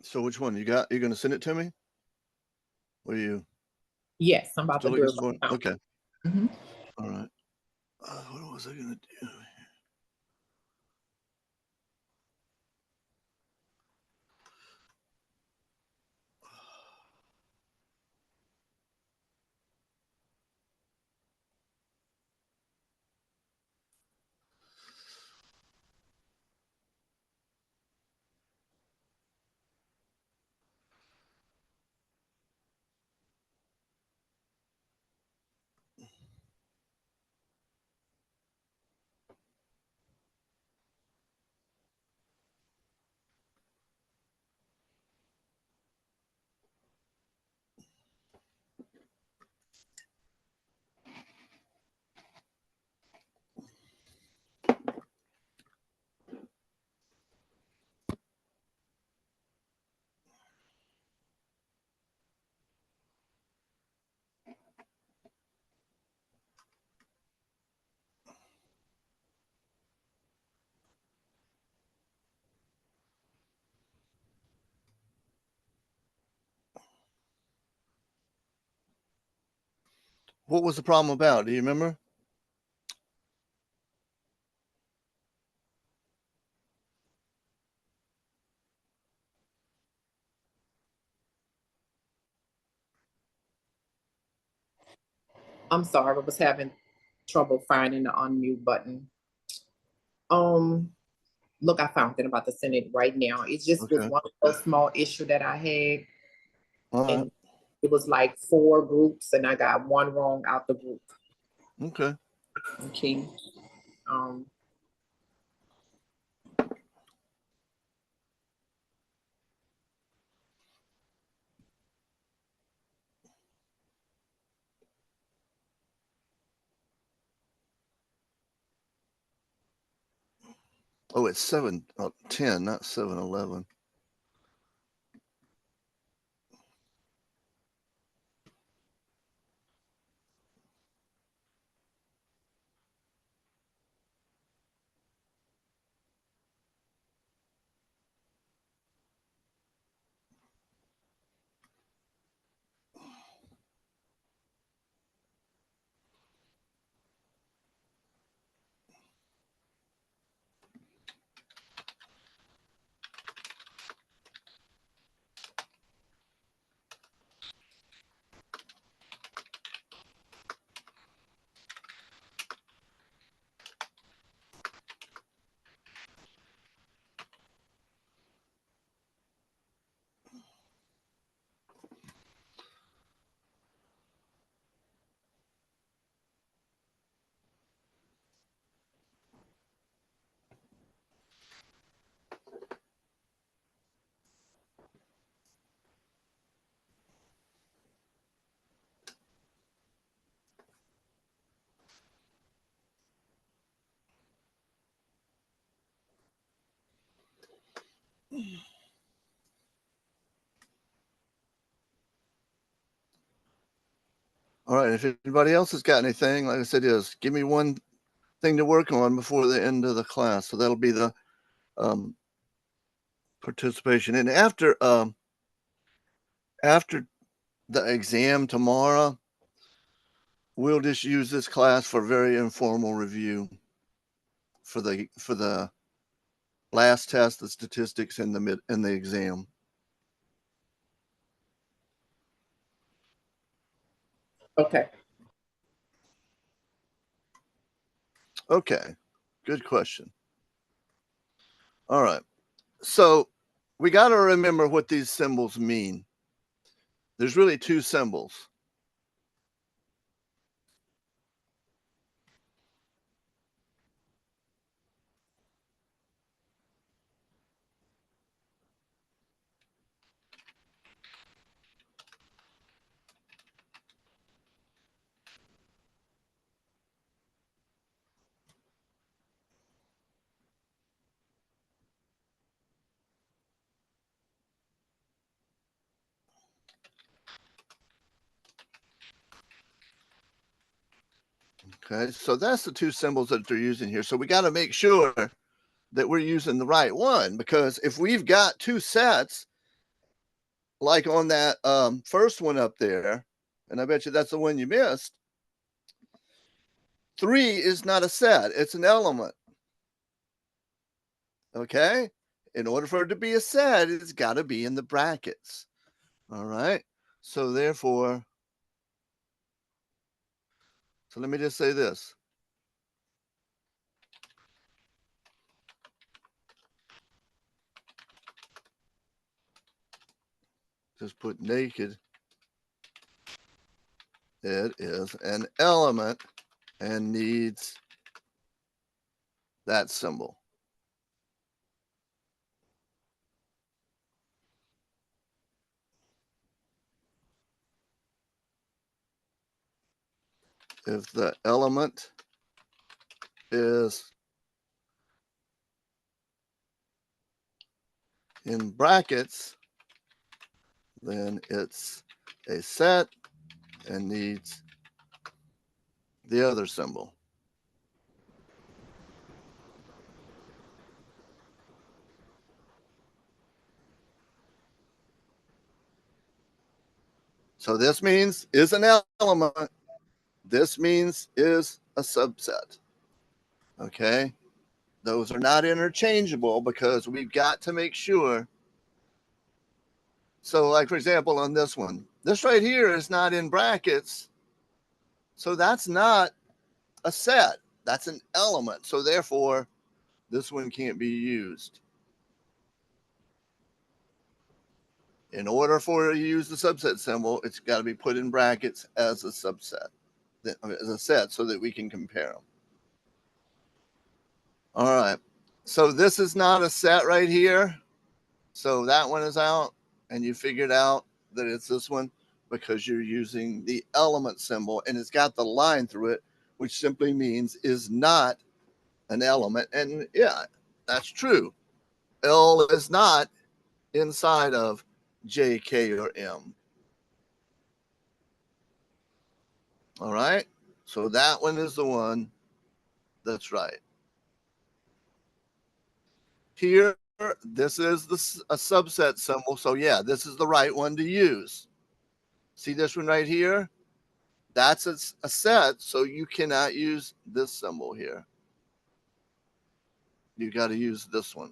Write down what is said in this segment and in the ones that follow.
So which one you got? You're going to send it to me? Or you Yes, I'm about to still do looking it for right it? now. Okay. Mhm. All right. What was I going to do? What was the problem about? Do you remember? I'm sorry, I was having trouble finding the unmute button. Look, I found it. I'm about to send it right now. It just was Okay. one little small issue that I had, All right. and it was like 4 groups, and I got one wrong out the group. Okay. Okay. Oh, it's 7:10, not 7:11. All right. If anybody else has got anything, like I said, just give me one thing to work on before the end of the class. So that'll be the participation. And after the exam tomorrow, we'll just use this class for very informal review for the last test, the statistics, and the exam. Okay. Okay. Good question. All right. So we got to remember what these symbols mean. There's really 2 symbols. Okay, so that's the 2 symbols that they're using here. So we got to make sure that we're using the right one, because if we've got 2 sets like on that first one up there, and I bet you that's the one you missed. 3 is not a set, it's an element. Okay? In order for it to be a set, it's got to be in the brackets. All right? So therefore, so let me just say this. Just put naked. It is an element and needs that symbol. If the element is in brackets, then it's a set and needs the other symbol. So this means is an element. This means is a subset. Okay? Those are not interchangeable because we've got to make sure. So, like, for example, on this one, this right here is not in brackets. So that's not a set. That's an element. So therefore, this one can't be used. In order for you to use the subset symbol, it's got to be put in brackets as a subset, as a set, so that we can compare them. All right. So this is not a set right here. So that one is out, and you figured out that it's this one because you're using the element symbol, and it's got the line through it, which simply means is not an element. And yeah, that's true. L is not inside of J, K, or M. All right. So that one is the one that's right. Here, this is a subset symbol. So yeah, this is the right one to use. See this one right here? That's a set, so you cannot use this symbol here. You got to use this one.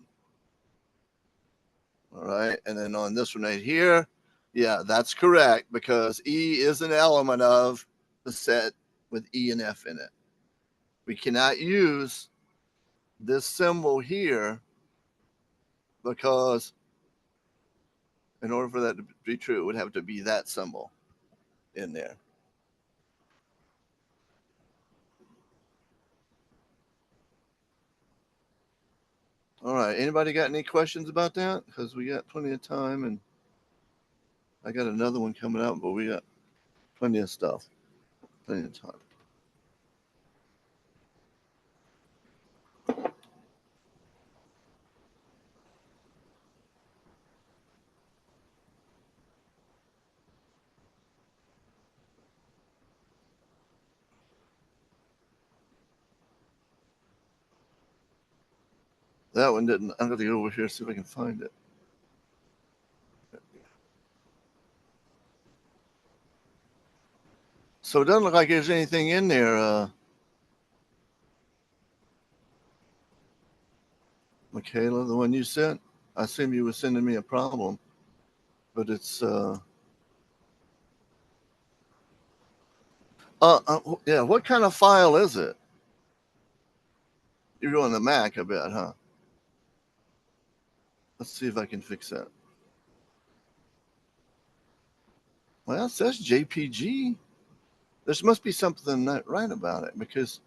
All right. And then on this one right here, yeah, that's correct because E is an element of the set with E and F in it. We cannot use this symbol here because in order for that to be true, it would have to be that symbol in there. All right. Anybody got any questions about that? Because we got plenty of time, and I got another one coming out, but we got plenty of stuff, plenty of time. That one didn't. I'm going to go over here and see if I can find it. So it doesn't look like there's anything in there, Michaela, the one you sent. I assume you were sending me a problem, but it's yeah. What kind of file is it? You're on the Mac, I bet, huh? Let's see if I can fix that. Well, it says JPG. There must be something not right about it because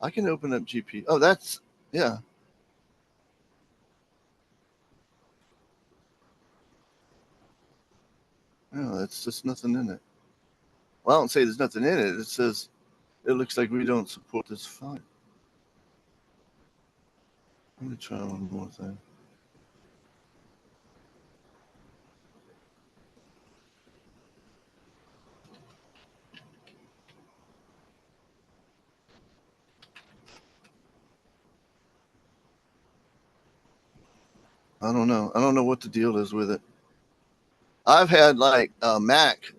I can open up GP. Oh, that's yeah. No, that's just nothing in it. Well, I don't say there's nothing in it. It says it looks like we don't support this file. Let me try one more thing. I don't know. I don't know what the deal is with it. I've had like Mac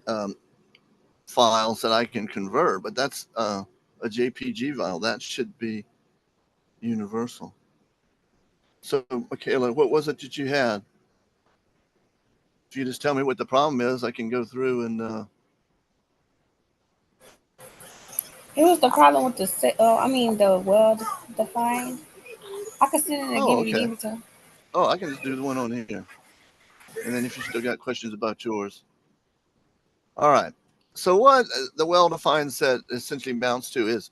files that I can convert, but that's a JPG file. That should be universal. So, Michaela, what was it that you had? If you just tell me what the problem is, I can go through and. It was the problem with the well-defined. I could send it again Oh, if you okay. need me to. Oh, I can just do the one on here. And then if you still got questions about yours. All right. So what the well-defined set essentially amounts to is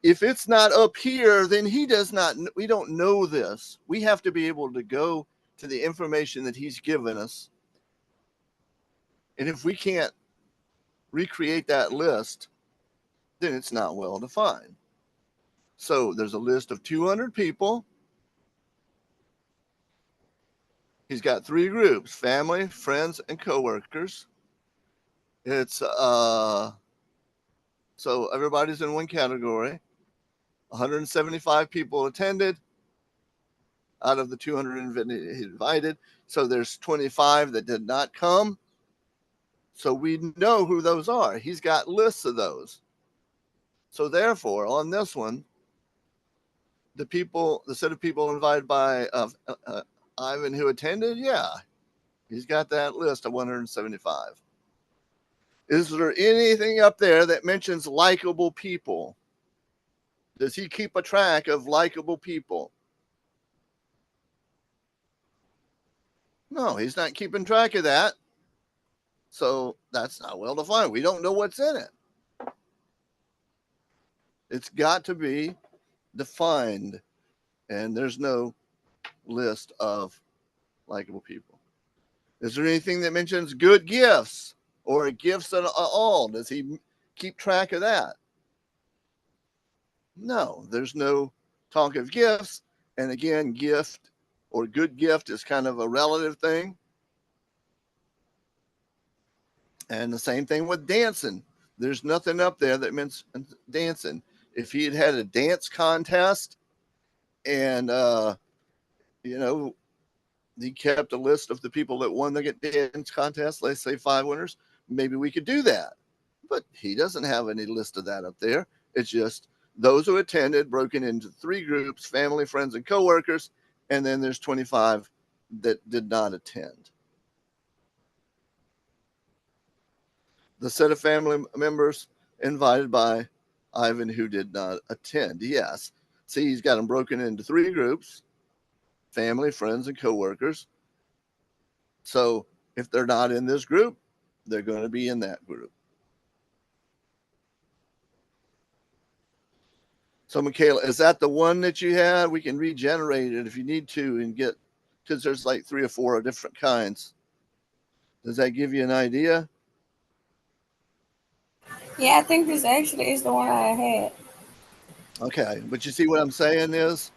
if it's not up here, then he does not, we don't know this. We have to be able to go to the information that he's given us. And if we can't recreate that list, then it's not well-defined. So there's a list of 200 people. He's got 3 groups: family, friends, and coworkers. It's so everybody's in one category. 175 people attended out of the 200 invited. So there's 25 that did not come. So we know who those are. He's got lists of those. So therefore, on this one, the set of people invited by Ivan who attended, yeah, he's got that list of 175. Is there anything up there that mentions likable people? Does he keep a track of likable people? No, he's not keeping track of that. So that's not well defined. We don't know what's in it. It's got to be defined, and there's no list of likable people. Is there anything that mentions good gifts or gifts at all? Does he keep track of that? No, there's no talk of gifts. And again, gift or good gift is kind of a relative thing. And the same thing with dancing. There's nothing up there that means dancing. If he had a dance contest and, he kept a list of the people that won the dance contest, let's say 5 winners, maybe we could do that. But he doesn't have any list of that up there. It's just those who attended broken into 3 groups: family, friends, and coworkers. And then there's 25 that did not attend. The set of family members invited by Ivan who did not attend. Yes. See, he's got them broken into 3 groups: family, friends, and coworkers. So if they're not in this group, they're going to be in that group. So, Michaela, is that the one that you had? We can regenerate it if you need to and get, because there's like 3 or 4 different kinds. Does that give you an idea? Yeah, I think this actually is the one I had. Okay, but you see what I'm saying is,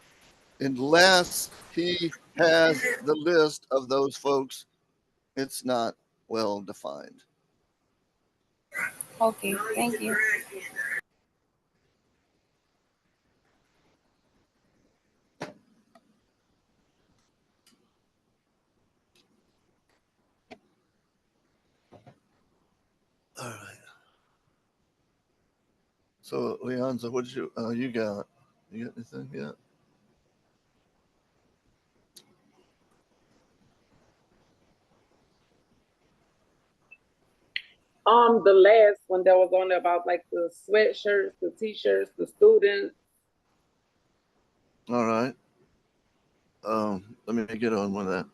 unless he has the list of those folks, it's not well defined. Okay, thank you. All right. So, Leonza, what did you got? You got anything yet? The last one that was on there about like the sweatshirts, the t-shirts, the students. All right. Let me get on with that.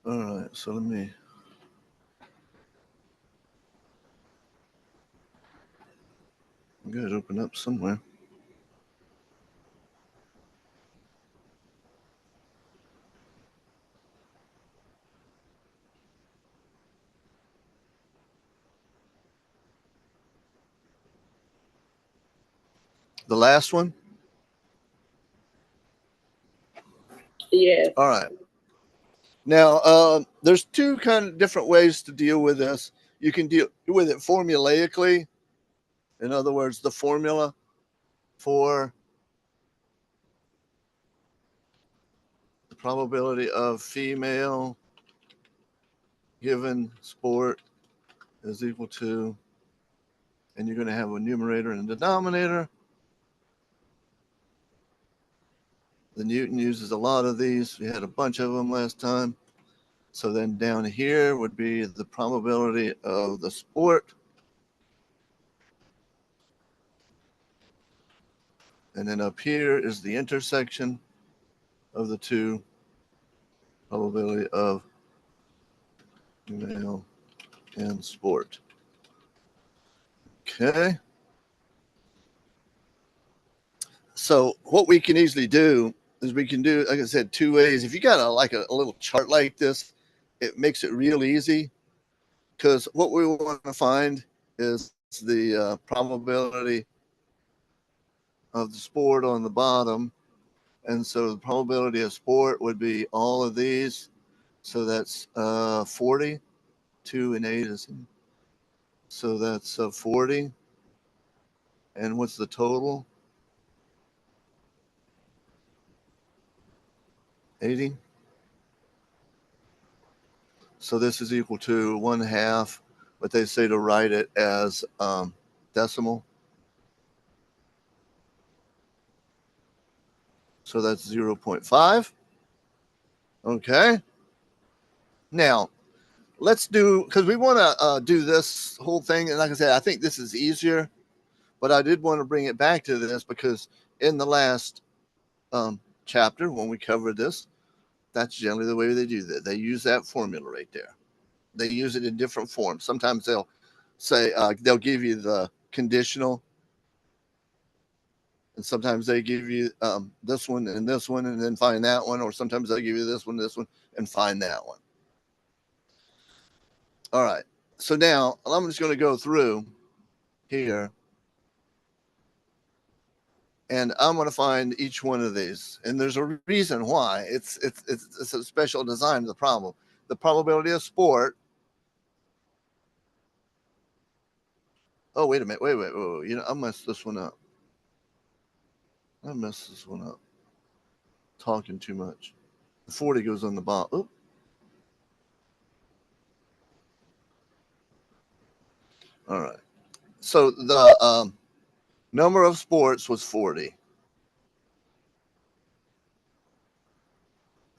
All right. So let me. I'm going to open up somewhere. The last one? Yes. All right. Now, there's two kind of different ways to deal with this. You can deal with it formulaically. In other words, the formula for the probability of female given sport is equal to, and you're going to have a numerator and a denominator. The Newton uses a lot of these. We had a bunch of them last time. So then down here would be the probability of the sport. And then up here is the intersection of the two, probability of male and sport. Okay. So what we can easily do is we can do, like I said, two ways. If you got a little chart like this, it makes it real easy, because what we want to find is the probability of the sport on the bottom. And so the probability of sport would be all of these. So that's 40, 2 and 8 is, so that's 40. And what's the total? 80. So this is equal to 1/2, but they say to write it as decimal. So that's 0.5. Okay. Now, let's do, because we want to do this whole thing. And like I said, I think this is easier, but I did want to bring it back to this because in the last chapter, when we covered this, that's generally the way they do that. They use that formula right there. They use it in different forms. Sometimes they'll say, they'll give you the conditional, and sometimes they give you this one and this one and then find that one, or sometimes they'll give you this one, and find that one. All right. So now I'm just going to go through here, and I'm going to find each one of these. And there's a reason why. It's a special design of the problem. The probability of sport. Oh, wait a minute. Wait. You know, I messed this one up. Talking too much. The 40 goes on the bottom. Oop. All right. So the number of sports was 40.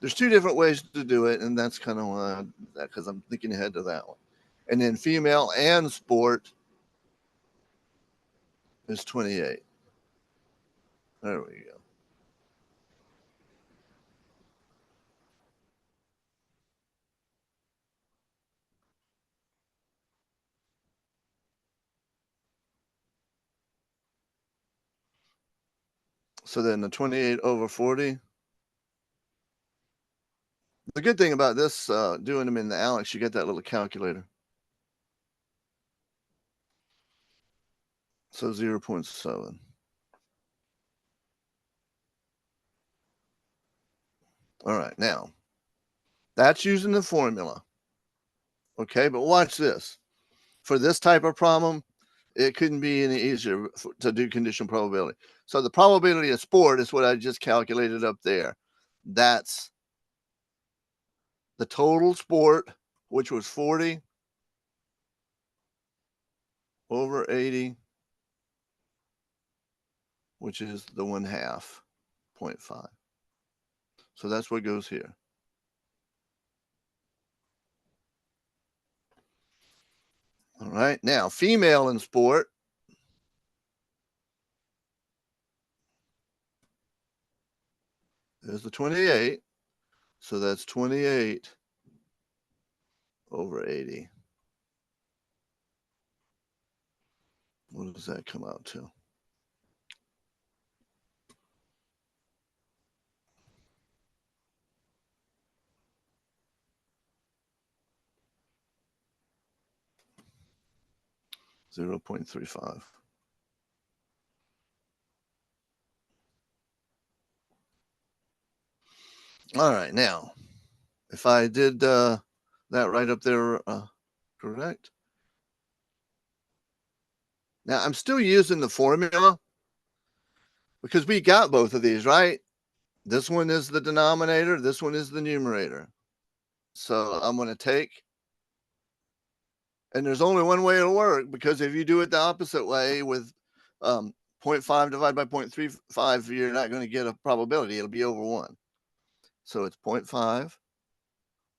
There's two different ways to do it, and that's kind of why, because I'm thinking ahead to that one. And then female and sport is 28. There we go. So then the 28 over 40. The good thing about this, doing them in the Alex, you get that little calculator. So 0.7. All right, now that's using the formula. Okay, but watch this. For this type of problem, it couldn't be any easier to do conditional probability. So the probability of sport is what I just calculated up there. That's the total sport, which was 40 over 80, which is the 1/2, 0.5. So that's what goes here. All right, now female in sport. There's the 28. So that's 28 over 80. What does that come out to? $0.35. All right, now, if I did that right up there, correct. Now I'm still using the formula because we got both of these, right? This one is the denominator, this one is the numerator. So I'm going to take, and there's only one way it'll work, because if you do it the opposite way with 0.5 divided by 0.35, you're not going to get a probability. It'll be over 1. So it's 0.5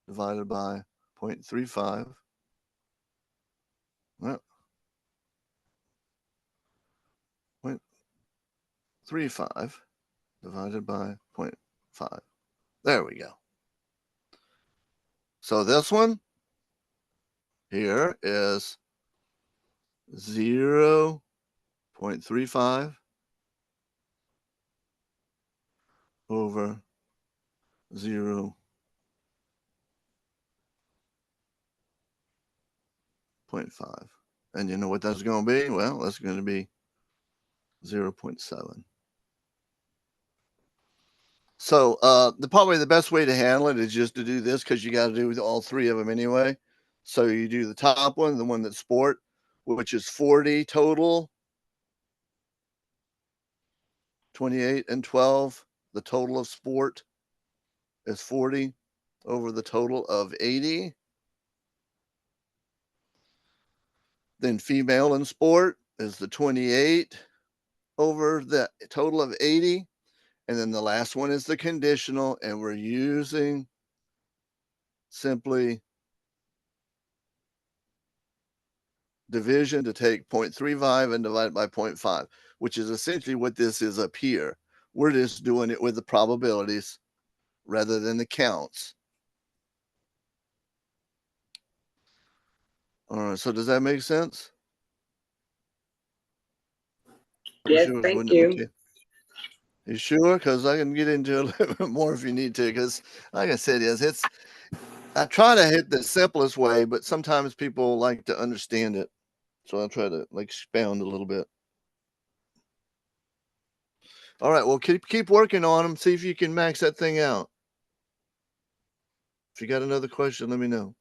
divided by 0.35. Well, 0.35 divided by 0.5. There we go. So this one here is 0.35 over 0.5. And you know what that's going to be? Well, that's going to be 0.7. So probably the best way to handle it is just to do this, because you got to do all three of them anyway. So you do the top one, the one that's sport, which is 40 total, 28 and 12. The total of sport is 40 over the total of 80. Then female in sport is the 28 over the total of 80. And then the last one is the conditional, and we're using simply division to take 0.35 and divide it by 0.5, which is essentially what this is up here. We're just doing it with the probabilities rather than the counts. All right, so does that make sense? Yes, thank you. Okay. You sure? Because I can get into a little bit more if you need to. Because, like I said, I try to hit the simplest way, but sometimes people like to understand it, so I'll try to expound a little bit. All right, well, keep working on them. See if you can max that thing out. If you got another question, let me know.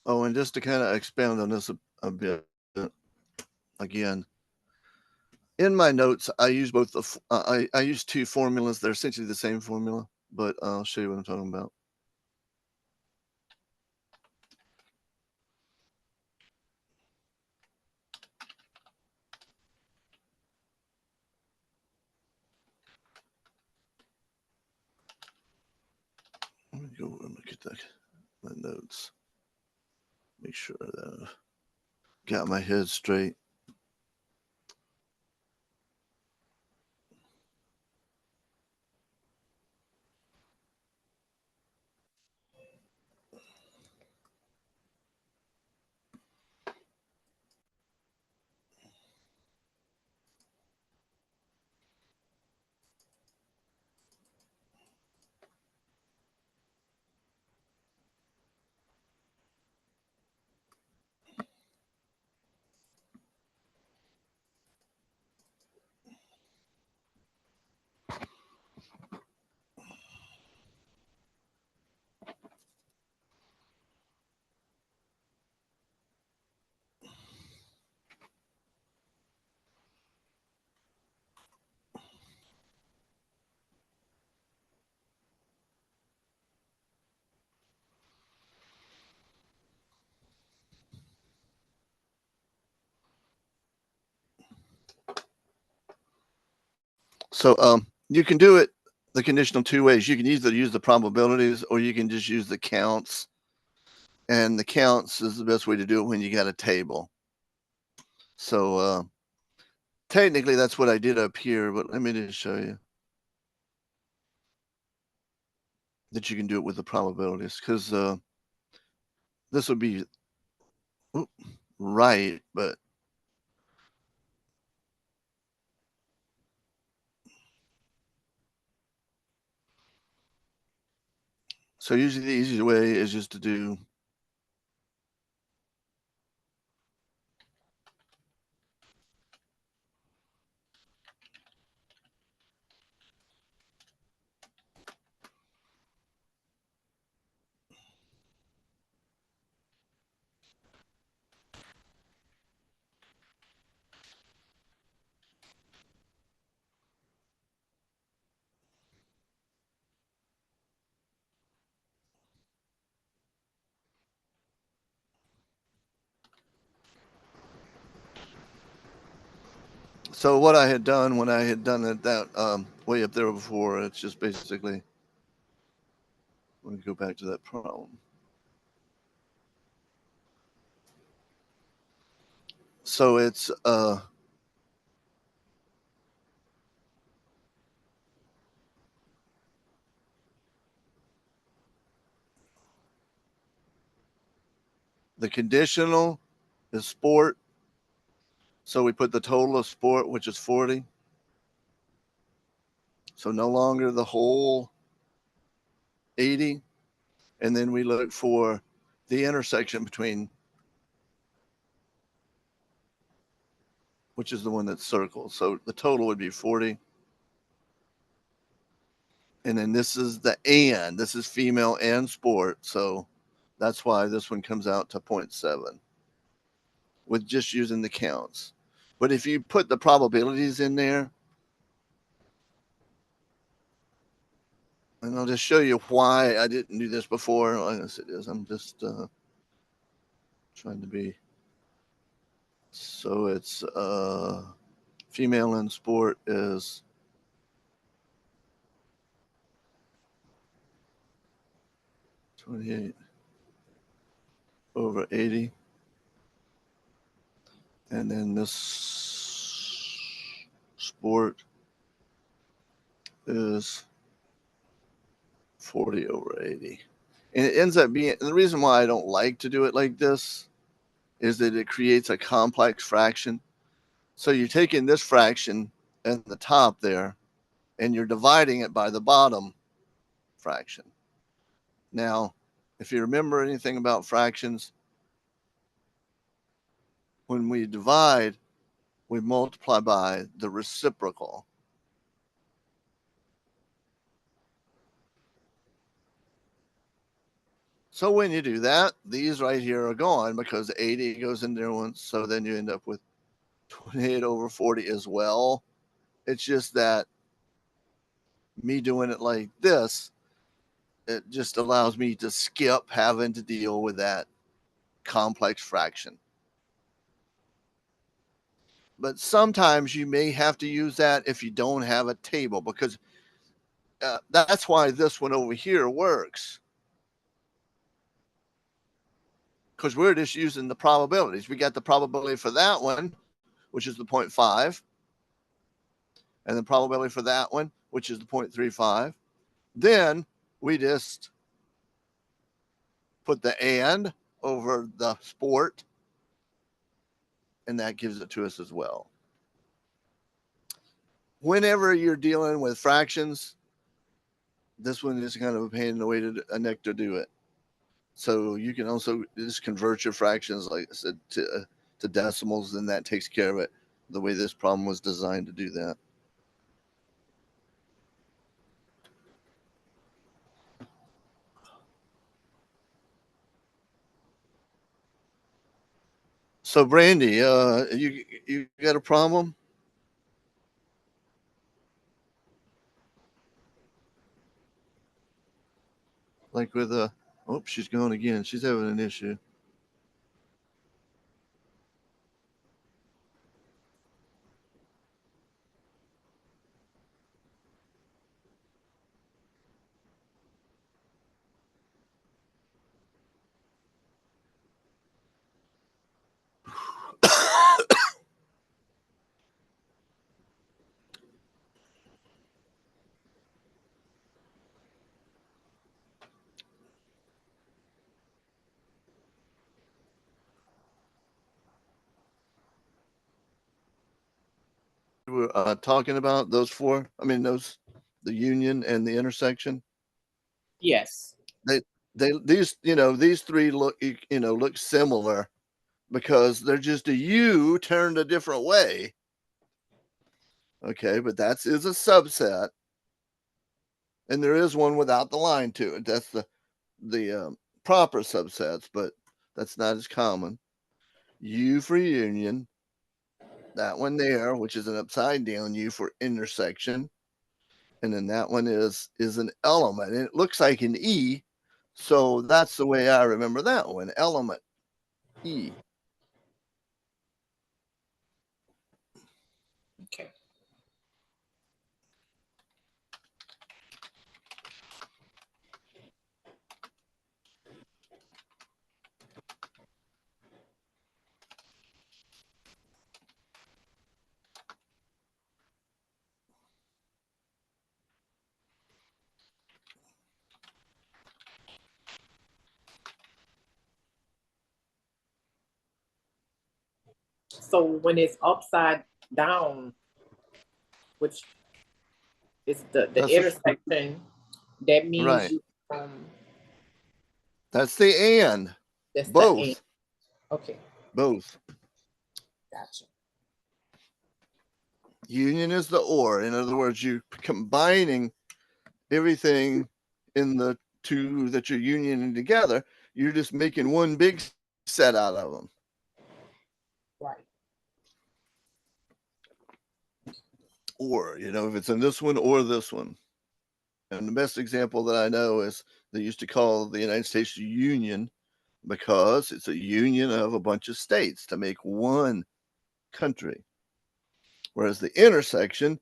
Oh, and just to kind of expound on this a bit, again, in my notes, I use both I use two formulas. They're essentially the same formula, but I'll show you what I'm talking about. my notes. Make sure that I've got my head straight. So you can do it the conditional two ways. You can either use the probabilities or you can just use the counts. And the counts is the best way to do it when you got a table. So technically that's what I did up here, but let me just show you that you can do it with the probabilities, because this would be right, but so usually the easiest way is just to do so what I had done when I had done it that way up there before, it's just basically, let me go back to that problem. So it's the conditional is sport. So we put the total of sport, which is 40. So no longer the whole 80. And then we look for the intersection between, which is the one that's circled. So the total would be 40. And then this is the and, this is female and sport. So that's why this one comes out to 0.7 with just using the counts. But if you put the probabilities in there, and I'll just show you why I didn't do this before. I guess it is. I'm just trying to be. So it's female in sport is 28 over 80. And then this sport is 40 over 80. And it ends up being, the reason why I don't like to do it like this is that it creates a complex fraction. So you're taking this fraction at the top there and you're dividing it by the bottom fraction. Now, if you remember anything about fractions, when we divide, we multiply by the reciprocal. So when you do that, these right here are gone because 80 goes in there once. So then you end up with 28 over 40 as well. It's just that me doing it like this, it just allows me to skip having to deal with that complex fraction. But sometimes you may have to use that if you don't have a table, because that's why this one over here works. because we're just using the probabilities. We got the probability for that one, which is the 0.5, and the probability for that one, which is the 0.35. Then we just put the and over the sport, and that gives it to us as well. Whenever you're dealing with fractions, this one is kind of a pain in the neck to do it. So you can also just convert your fractions, like I said, to decimals, and that takes care of it the way this problem was designed to do that. So Brandy, you got a problem? Like with oh, she's going again. She's having an issue. We're talking about those four. I mean, the union and the intersection. Yes. These three look similar because they're just a U turned a different way. Okay, but that is a subset, and there is one without the line to it. That's the proper subsets, but that's not as common. U for union, that one there, which is an upside down U for intersection, and then that one is an element, and it looks like an E, so that's the way I remember that one, element E. Okay. So when it's upside down, which is the intersection, that means right. That's the and. That's both. The and. Okay. Both. Gotcha. Union is the or. In other words, you're combining everything in the two that you're unioning together. You're just making one big set out of them. Right. Or, if it's in this one or this one. And the best example that I know is they used to call the United States Union because it's a union of a bunch of states to make one country. Whereas the intersection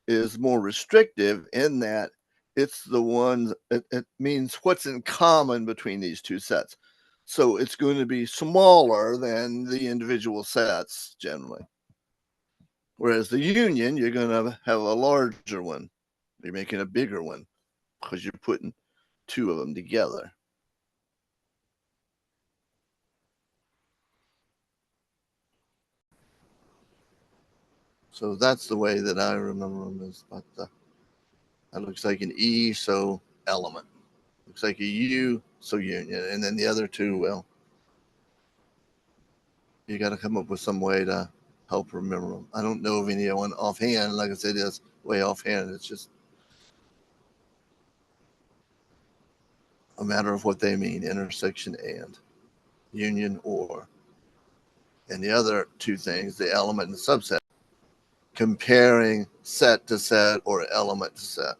is more restrictive in that it's the one, it means what's in common between these two sets. So it's going to be smaller than the individual sets generally. Whereas the union, you're going to have a larger one. You're making a bigger one because you're putting two of them together. So that's the way that I remember them, is about that looks like an E, so element. Looks like a U, so union. And then the other two, well, you got to come up with some way to help remember them. I don't know of any one offhand. Like I said, it's way offhand. It's just a matter of what they mean, intersection and, union or. And the other two things, the element and the subset, comparing set to set or element to set.